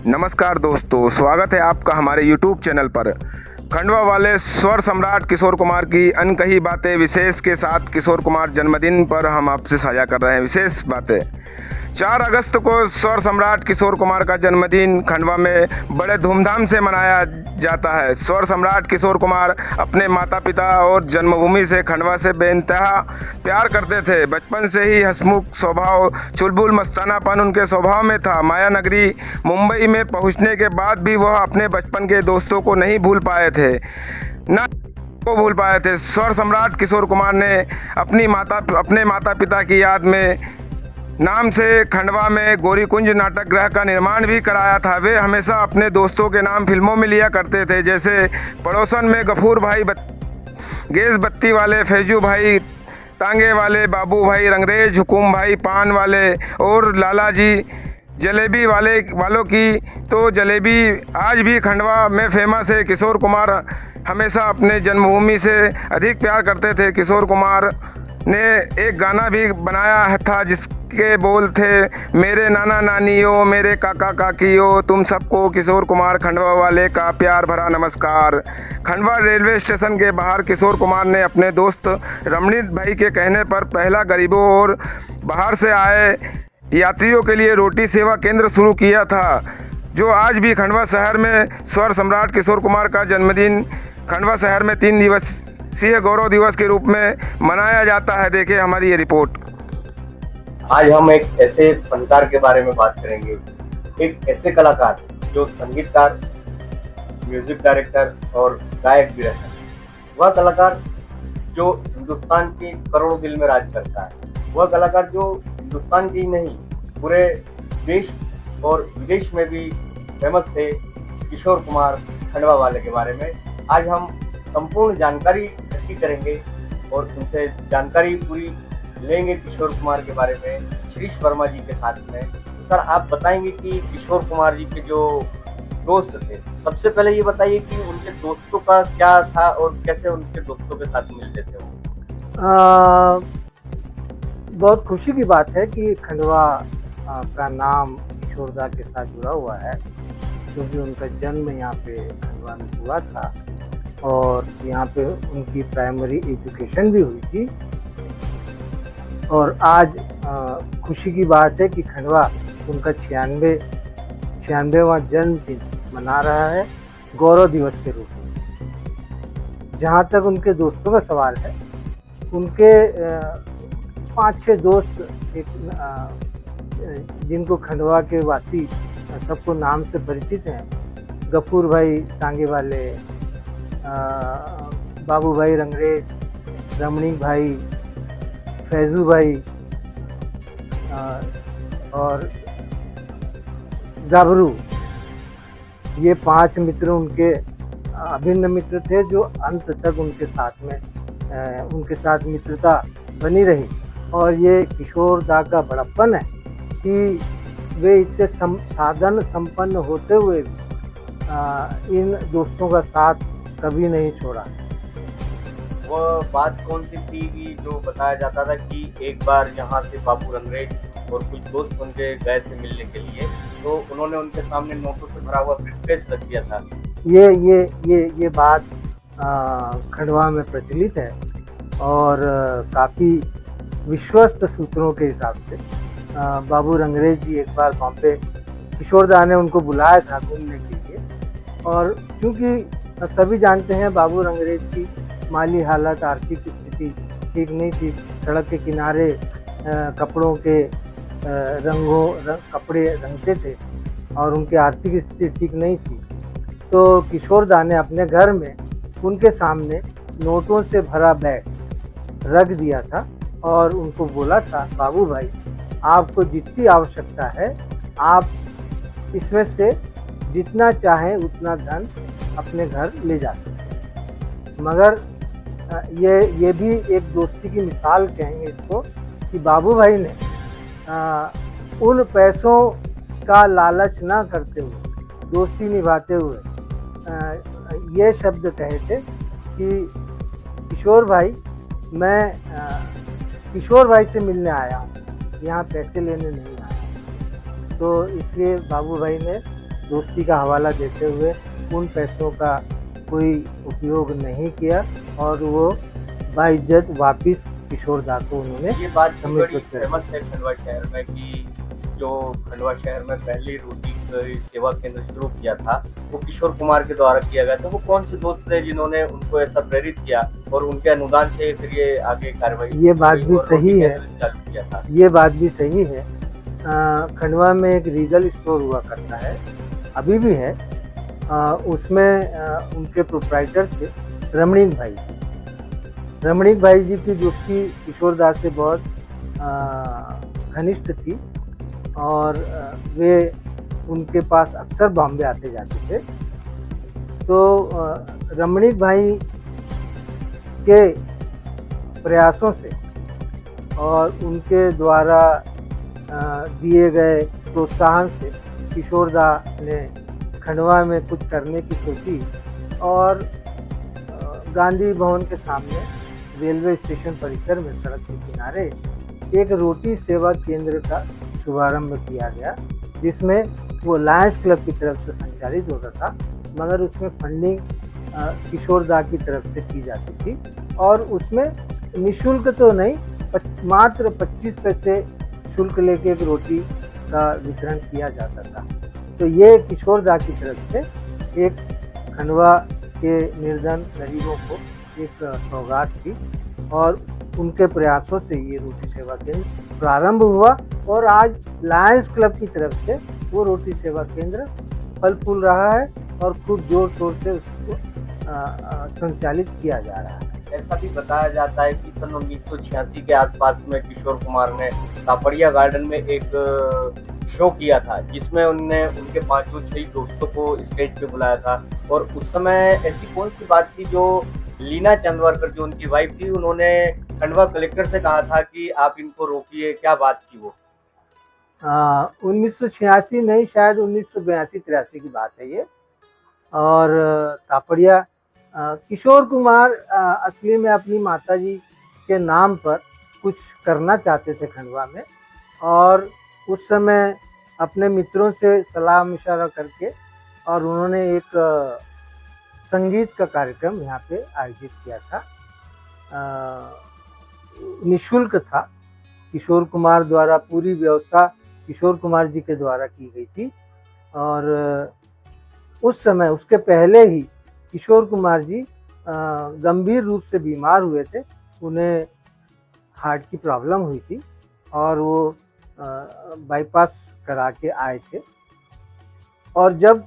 नमस्कार दोस्तों, स्वागत है आपका हमारे YouTube चैनल पर। खंडवा वाले स्वर सम्राट किशोर कुमार की अनकही बातें विशेष के साथ किशोर कुमार जन्मदिन पर हम आपसे साझा कर रहे हैं विशेष बातें। 4 अगस्त को स्वर सम्राट किशोर कुमार का जन्मदिन खंडवा में बड़े धूमधाम से मनाया जाता है। स्वर सम्राट किशोर कुमार अपने माता पिता और जन्मभूमि से खंडवा से बेइंतहा प्यार करते थे। बचपन से ही हंसमुख स्वभाव, चुलबुल मस्तानापन उनके स्वभाव में था। माया नगरी मुंबई में पहुंचने के बाद भी वह अपने बचपन के दोस्तों को नहीं भूल पाए थे, न को भूल पाए थे। स्वर सम्राट किशोर कुमार ने अपने माता पिता की याद में नाम से खंडवा में गौरीकुंज नाटक गृह का निर्माण भी कराया था। वे हमेशा अपने दोस्तों के नाम फिल्मों में लिया करते थे, जैसे पड़ोसन में गफूर भाई गैस बत्ती वाले, फैजू भाई टांगे वाले, बाबू भाई रंगरेज, हुकुम भाई पान वाले और लाला जी जलेबी वालों की। तो जलेबी आज भी खंडवा में फेमस है। किशोर कुमार हमेशा अपने जन्मभूमि से अधिक प्यार करते थे। किशोर कुमार ने एक गाना भी बनाया था जिसके बोल थे, मेरे नाना नानियों, मेरे काका काकियों, तुम सबको किशोर कुमार खंडवा वाले का प्यार भरा नमस्कार। खंडवा रेलवे स्टेशन के बाहर किशोर कुमार ने अपने दोस्त रमणीक भाई के कहने पर पहला गरीबों और बाहर से आए यात्रियों के लिए रोटी सेवा केंद्र शुरू किया था, जो आज भी खंडवा शहर में स्वर सम्राट किशोर कुमार का जन्मदिन खंडवा शहर में 3 दिवसीय गौरव दिवस के रूप में मनाया जाता है। देखिए हमारी ये रिपोर्ट। आज हम एक ऐसे फनकार के बारे में बात करेंगे, एक ऐसे कलाकार जो संगीतकार, म्यूजिक डायरेक्टर और गायक भी रहता है। वह कलाकार जो हिंदुस्तान के करोड़ों दिल में राज करता है। वह कलाकार जो हिंदुस्तान की नहीं पूरे देश और विदेश में भी फेमस थे। किशोर कुमार खंडवा वाले के बारे में आज हम संपूर्ण जानकारी इकट्ठी करेंगे और उनसे जानकारी पूरी लेंगे किशोर कुमार के बारे में श्रीश वर्मा जी के साथ में। तो सर, आप बताएंगे कि किशोर कुमार जी के जो दोस्त थे, सबसे पहले ये बताइए कि उनके दोस्तों का क्या था और कैसे उनके दोस्तों के साथ मिलते थे वो। बहुत खुशी की बात है कि खंडवा का नाम किशोरदा के साथ जुड़ा हुआ है, क्योंकि उनका जन्म यहाँ पे खंडवा में हुआ था और यहाँ पे उनकी प्राइमरी एजुकेशन भी हुई थी। और आज खुशी की बात है कि खंडवा उनका 96वां जन्मदिन मना रहा है गौरव दिवस के रूप में। जहाँ तक उनके दोस्तों का सवाल है, उनके 5-6 दोस्त जिनको खंडवा के वासी सबको नाम से परिचित हैं। गफूर भाई टांगे वाले, बाबू भाई रंगरेज, रमणीक भाई, फैजू भाई और गाभरू, ये 5 मित्र उनके अभिन्न मित्र थे, जो अंत तक उनके साथ मित्रता बनी रही। और ये किशोर दा का बड़प्पन है कि वे इतने साधन संपन्न होते हुए भी इन दोस्तों का साथ कभी नहीं छोड़ा। वह बात कौन सी थी कि जो बताया जाता था कि एक बार यहाँ से बाबू रंगरेज और कुछ दोस्त उनके गए थे मिलने के लिए, तो उन्होंने उनके सामने नोटों से भरा हुआ ब्रीफकेस रख दिया था। ये बात खंडवा में प्रचलित है और काफ़ी विश्वस्त सूत्रों के हिसाब से बाबू रंगरेज जी एक बार बॉम्बे किशोरदा ने उनको बुलाया था घूमने के लिए। और क्योंकि सभी जानते हैं बाबू रंगरेज की माली हालत, आर्थिक स्थिति ठीक नहीं थी। सड़क के किनारे कपड़ों के कपड़े रंगते थे और उनकी आर्थिक स्थिति ठीक नहीं थी। तो किशोरदा ने अपने घर में उनके सामने नोटों से भरा बैग रख दिया था और उनको बोला था, बाबू भाई आपको जितनी आवश्यकता है आप इसमें से जितना चाहें उतना धन अपने घर ले जा सकते हैं। मगर ये भी एक दोस्ती की मिसाल कहेंगे इसको कि बाबू भाई ने उन पैसों का लालच ना करते हुए, दोस्ती निभाते हुए ये शब्द कहे थे कि किशोर भाई, मैं किशोर भाई से मिलने आया हूँ, यहाँ पैसे लेने नहीं आया। तो इसलिए बाबू भाई ने दोस्ती का हवाला देते हुए उन पैसों का कोई उपयोग नहीं किया और वो बाइज्जत वापिस किशोर दा को उन्होंने ये बात भी बड़ी समर्पित कर फेमस है खंडवा शहर में कि जो खंडवा शहर में पहली रोटी सेवा केंद्र शुरू किया था वो किशोर कुमार के द्वारा किया गया था। वो कौन से दोस्त थे जिन्होंने उनको ऐसा प्रेरित किया और उनके अनुदान से फिर ये आगे कार्रवाई ये बात भी और सही रोटी है। केंद्र चालू किया था। ये बात भी सही है। खंडवा में एक रीगल स्टोर हुआ करता है, अभी भी है। उसमें उनके प्रोप्राइटर थे रमणीक भाई। रमणीक भाई जी की दोस्ती किशोर दास से बहुत घनिष्ठ थी और वे उनके पास अक्सर बॉम्बे आते जाते थे। तो रमणीक भाई के प्रयासों से और उनके द्वारा दिए गए प्रोत्साहन से किशोर दा ने खंडवा में कुछ करने की सोची और गांधी भवन के सामने रेलवे स्टेशन परिसर में सड़क के किनारे एक रोटी सेवा केंद्र का शुभारंभ किया गया, जिसमें वो लायंस क्लब की तरफ से संचालित होता था, मगर उसमें फंडिंग किशोर दा की तरफ से की जाती थी और उसमें निःशुल्क तो नहीं, मात्र 25 पैसे शुल्क लेके एक रोटी का वितरण किया जाता था। तो ये किशोर दा की तरफ से एक खंडवा के निर्धन गरीबों को एक सौगात थी और उनके प्रयासों से ये रोटी सेवा केंद्र प्रारंभ हुआ और आज लायंस क्लब की तरफ से वो रोटी सेवा केंद्र फल फूल रहा है और खूब जोर शोर से उसको संचालित किया जा रहा है। ऐसा भी बताया जाता है कि सन 1986 के आसपास में किशोर कुमार ने तापड़िया गार्डन में एक शो किया था, जिसमें उनने उनके 5-6 दोस्तों को स्टेज पे बुलाया था। और उस समय ऐसी कौन सी बात थी जो लीना चंदवरकर जो उनकी वाइफ थी, उन्होंने खंडवा कलेक्टर से कहा था कि आप इनको रोकिए, क्या बात थी वो? 1986 नहीं, शायद 1982-83 की बात है ये। और तापड़िया किशोर कुमार असली में अपनी माताजी के नाम पर कुछ करना चाहते थे खंडवा में और उस समय अपने मित्रों से सलाह मशवरा करके और उन्होंने एक संगीत का कार्यक्रम यहाँ पे आयोजित किया था। निःशुल्क था, किशोर कुमार द्वारा पूरी व्यवस्था किशोर कुमार जी के द्वारा की गई थी और उस समय उसके पहले ही किशोर कुमार जी गंभीर रूप से बीमार हुए थे। उन्हें हार्ट की प्रॉब्लम हुई थी और वो बाईपास करा के आए थे और जब